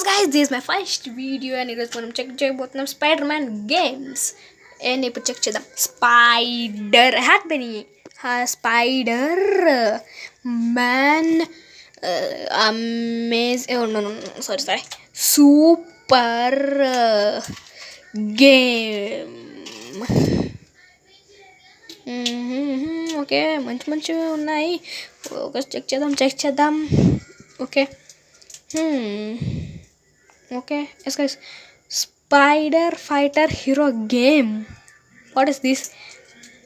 guys, this is my first video and ఈరోజు మనం check చేయబోతున్నాం స్పైడర్ మ్యాన్ గేమ్స్. అండ్ ఇప్పుడు చెక్ చేద్దాం. Spider hat Benny spider man sorry super game. Okay, మంచిగా ఉన్నాయి. Check చేద్దాం. Okay okay, yes guys, spider fighter hero game. What is this?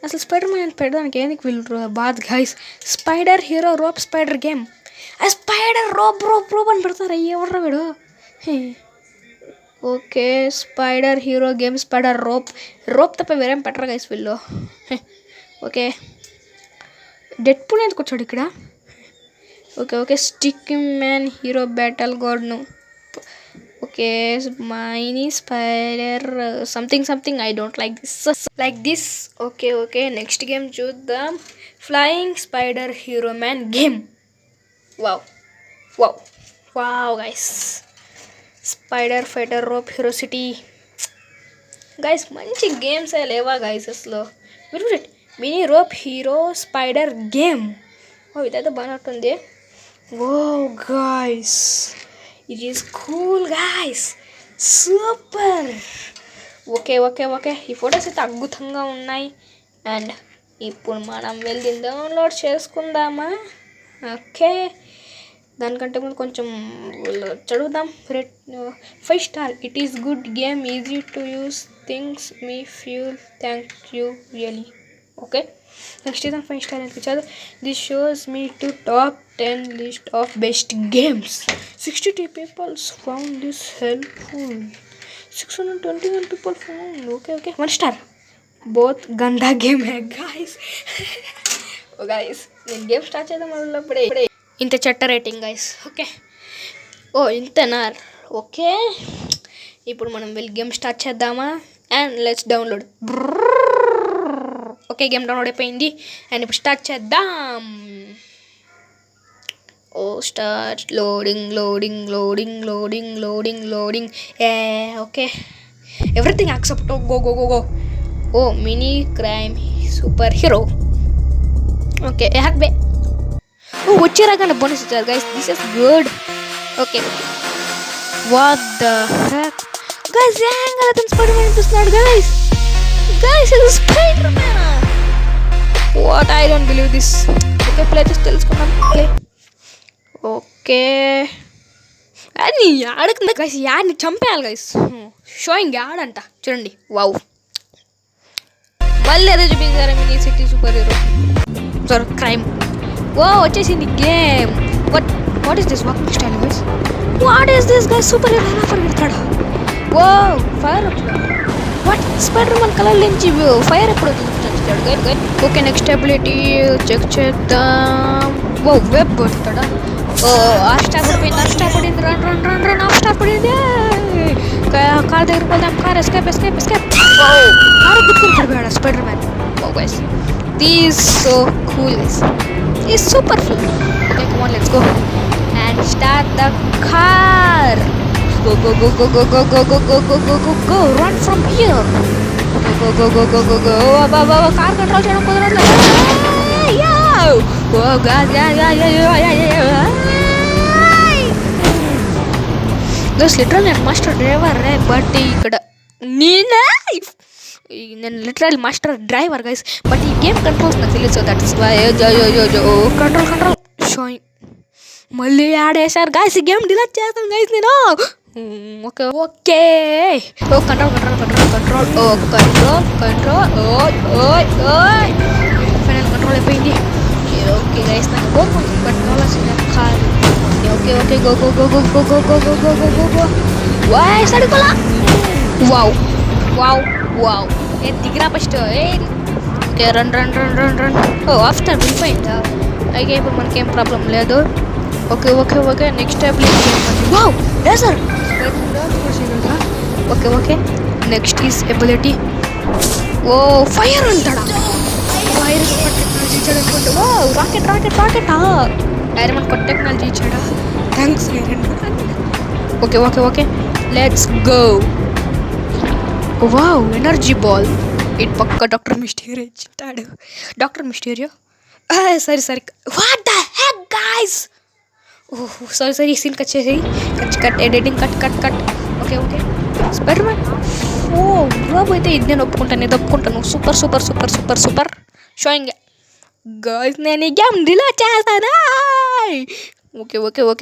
అసలు spider man పెట్టడానికి ఎందుకు వీళ్ళు బాధ guys. Spider hero rope spider game. ఆ స్పైడర్ రోప్ అని పెడతారు. ఎవర్రా వీడు? Okay, spider hero game spider rope తప్ప వేరేం పెట్టరు గైస్ వీళ్ళు. ఓకే, డెడ్ పూల్ ఎందుకు వచ్చాడు ఇక్కడ? Okay stick man hero battle గార్డ్ను. Okay, mini spider something I don't like this. Okay next game చూద్దాం. Flying spider hero man game. Wow guys, spider fighter rope hero city. Guys మంచి games లేవా guys అసలు? Mini rope hero spider game. ఇదైతే బాగుంటుంది. Wow guys, it is cool guys, super. Okay ఈ photos అయితే అద్భుతంగా ఉన్నాయి. అండ్ ఇప్పుడు మనం వెళ్ళి డౌన్లోడ్ చేసుకుందామా? ఓకే, దానికంటే ముందు కొంచెం చదువుదాం. 5 star. It is good game, easy to use, things me fuel, thank you really. Okay, next ఇద్దాం 5 స్టార్ అనిపించదు. This shows me to top 10 list of best games. 62 people found this helpful. 621 people found. Okay 1 star. బోత్ గందా game హే guys. Guys నేను game start చేద్దాం మొదలప్పుడే ఇంత చెట్ట రేటింగ్ గాయస్. ఓకే, ఇంతనా? ఓకే, ఇప్పుడు మనం వెళ్ళి గేమ్ స్టార్ట్ చేద్దామా? And let's download. Okay, game download అయిపోయింది. అండ్ ఇప్పుడు స్టార్ట్ చేద్దాం. Start loading. Okay, everything accept. Go. Mini crime super hero. Okay, హ్యాక్ బే. వచ్చేరాగానే బోనస్ ఇచ్చారు guys. This is good. Okay, what the heck guys, ఏంగా అతను స్పైడర్ మ్యాన్ చూస్తున్నాడు గైస్. ఇది spider man. What, I don't believe this. Okay, play చేసి తెలుసుకున్నాం. ఓకే, అది ఆడుకుంది గైస్. యాడ్ని చంపేయాలి గైస్. షోయింగ్ యాడ్ అంట చూడండి. వావ్, మళ్ళీ అదే చూపించారు. Mini city super hero sir crime. వచ్చేసింది game. What is this walking style guys? What is this guys? Super hero ఎలా పరిగెడతాడా? ఫైర్ అవుతున్నాడు. వాట్, స్పైడర్ మ్యాన్ కలర్ నుంచి ఫైర్ ఎప్పుడు వచ్చాడు guys? Okay, next ability check చేద్దాం. వెబ్ పడతాడా? Off stop పడింది. రన్ ఆఫ్ స్టాప్ పడింది. కార్ దగ్గర పోదాం. Car escape. కార్ గుర్తుకుని పడిపోయాడు spider man. Guys, this so cool guys. Is super full. Okay, come on, let's go and start the car. Go. Run from here. Go. Car control చేయడం కుదరట్లేదు. This literally master driver but ఇక్కడ నేను literal master driver guys. But ఈ game controls నాకు తెలియదు. So that is why control showing. మళ్ళీ ఆడేశారు guys. ఈ గేమ్ డిలీట్ చేస్తాను గైస్ నేను. Okay control. ఫైనల్ కంట్రోల్ అయిపోయింది. ఓకే గైస్, నాకు పోతుంది బట్ కావాల్సిన కాదు. Okay go. సడుకోలా. వావ్ ఏ దిగిరా ఫస్ట్. Okay, run. ఆఫ్టర్ వెళ్ళిపోయిందా? అయితే ఇప్పుడు మనకేం ప్రాబ్లం లేదు. Okay next ability. Wow laser. Okay next is ability. Fire అంటాడా? ఫైర్ టెక్నాలజీ ఇచ్చాడు అనుకుంటా. రాకెట్. డైమండ్ కొత్త టెక్నాలజీ ఇచ్చాడా? Thanks. Okay let's go. Wow, energy ball. ఇటు పక్క డాక్టర్ మిస్టీరియో ఇచ్చింటాడు. డాక్టర్ మిస్టీరియో సరే what the heck guys. Oh sorry scene cut చేసేయి. Cut editing cut. Okay spider man. ఓ బాబు, అయితే ఇది నేను ఒప్పుకుంటాను. Super showing guys. నేను ఈ గేమ్ డిలీట్ చేస్తాను. Okay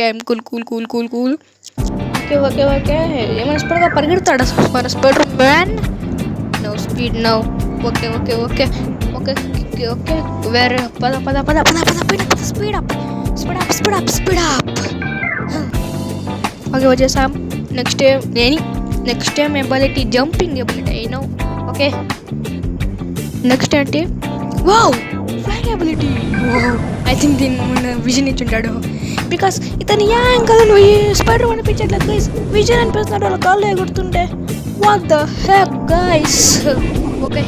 I'm cool. ఓకే ఏమైనా స్పీడ్గా పరిగెడతాడు మన spider man. No speed no. Okay వేరే పద స్పీడ్ అప్. ఓకే వచ్చేసాం. Next time ability jumping ability అయినా. ఓకే నెక్స్ట్ ఏంటి? Wow, flying ability. I think దీన్ని మన విజన్ ఇచ్చుంటాడు. బికాస్ ఇతను యాంకల్ స్పైడర్ అనిపించట్లేదు గైస్. విజన్ అనిపిస్తున్నాడు వాళ్ళ కాళ్ళు ఎగురుతుంటే. What the heck guys. Okay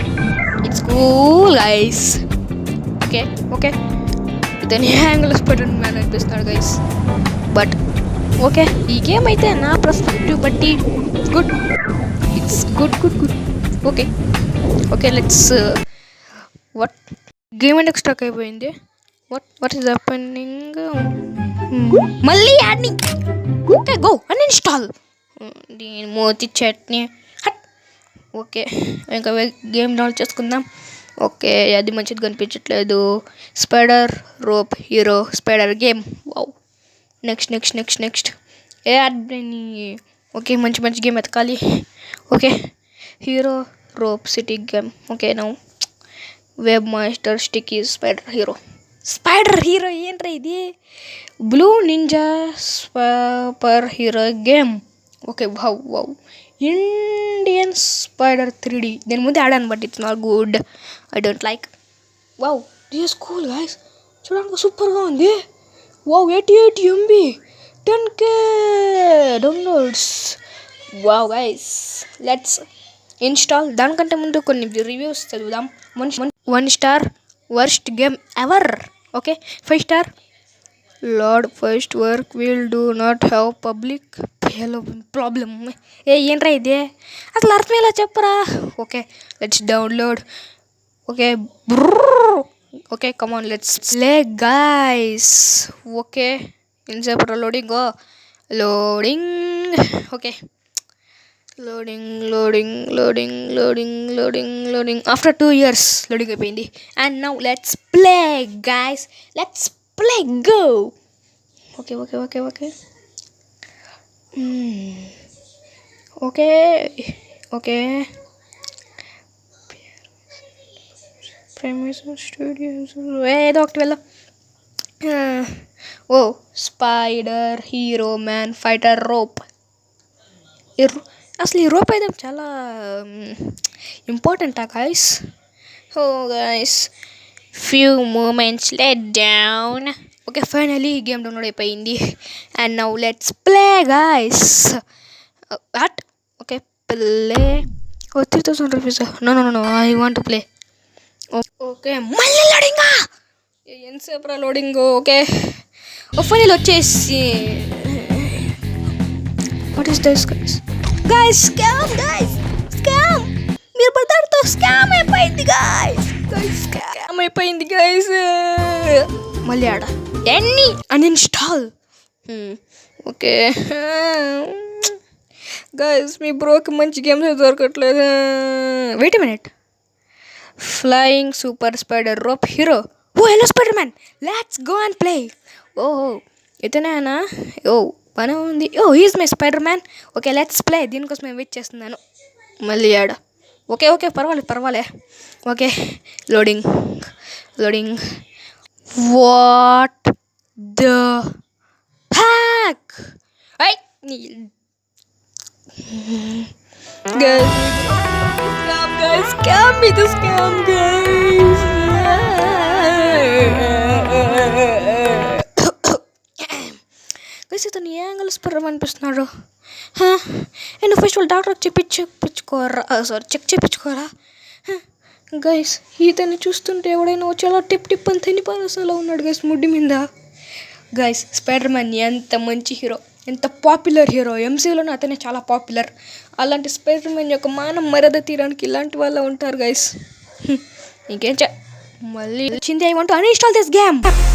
it's cool guys. Okay ఇతను యాంగిల్ స్పైడర్ మ్యాన్ అనిపిస్తున్నాడు గైస్. బట్ ఓకే ఈ గేమ్ అయితే నా పర్స్పెక్టివ్ బట్టి good. It's good. Okay let's what game ఎందుకు స్టక్ అయిపోయింది? What is happening? మళ్ళీ యాడ్ని. Okay go uninstall. దీని మోతి చట్నీ. ఓకే ఇంకా గేమ్ డౌన్లోడ్ చేసుకుందాం. ఓకే అది మంచిది కనిపించట్లేదు. Spider rope hero spider game. Wow next ఏ అడ్ని. ఓకే మంచి గేమ్ ఎతకాలి. Okay hero rope city game. Okay now web master sticky spider hero ఏంట్రా ఇది? Blue ninja super hero game. Okay wow Indian spider 3D. నేను ముందే ఆడాను but it's not good. I don't like. Wow this cool guys. చూడడానికి సూపర్గా ఉంది. Wow 88 MB 10K downloads. Wow guys let's install. దానికంటే ముందు కొన్ని రివ్యూస్ చదువుదాం. 1 star worst game ever. Okay 5 star lord first work will do not have public problem. ఏంట్రా ఇదే అసలు అర్థమేలా చెప్పరా? Okay let's download. Okay come on let's play guys. Okay ఇన్సేపర్ loading. Okay loading after 2 years loading అయిపోయింది. And now let's play guys. Let's play go. Okay ఏదో ఒకటి వెళ్ళ. ఓ spider hero man fighter rope. అసలు ఈ రోప్ అయితే చాలా ఇంపార్టెంటా గైస్? ఓ guys few moments let down. Okay finally game download అయిపోయింది. And now let's play guys. Okay play. 3000 rupees. No I want to play. Okay మళ్ళీ లోడింగా. ఎంతసేపు లోడింగ్? ఓకే ఫైనల్ వచ్చేసి. What is this guys? Scam. మీరు బ్రదర్తో scam అయిపోయింది guys. మళ్ళీ ఆడ ఎన్ని అన్ఇన్స్టాల్. ఓకే గైస్ మీ బ్రోకి మంచి గేమ్స్ దొరకట్లేదు. Wait a minute. Flying super spider rope hero. Oh hello spider man let's go and play. ఓహో ఇతనేనా? ఓ పని ఉంది. Is my spider man. Okay let's play. దీనికోసం నేను వెయిట్ చేస్తున్నాను. మళ్ళీ ఆడ. ఓకే పర్వాలే. Okay loading. What the hack? Scam me the scam guys. ఇతను ఏ యాంగిల్ స్పైడర్ అనిపిస్తున్నాడు. నేను ఫస్ట్ వాళ్ళు డాక్టర్ చెక్ చేయించుకోరా గైస్. ఇతన్ని చూస్తుంటే ఎవడైనా వచ్చేలా టిప్ అని తిని పారేసేలా ఉన్నాడు గైస్ ముడ్డి మీద. గైస్ స్పైడర్ మ్యాన్ ఎంత మంచి హీరో, ఎంత పాపులర్ హీరో, ఎంసీయూలోనే అతనే చాలా పాపులర్. అలాంటి స్పైడర్ మ్యాన్ యొక్క మానం మర్యాద తీయడానికి ఇలాంటి వాళ్ళు ఉంటారు గైస్. ఇంకేం మళ్ళీ వచ్చింది. I want to uninstall this game.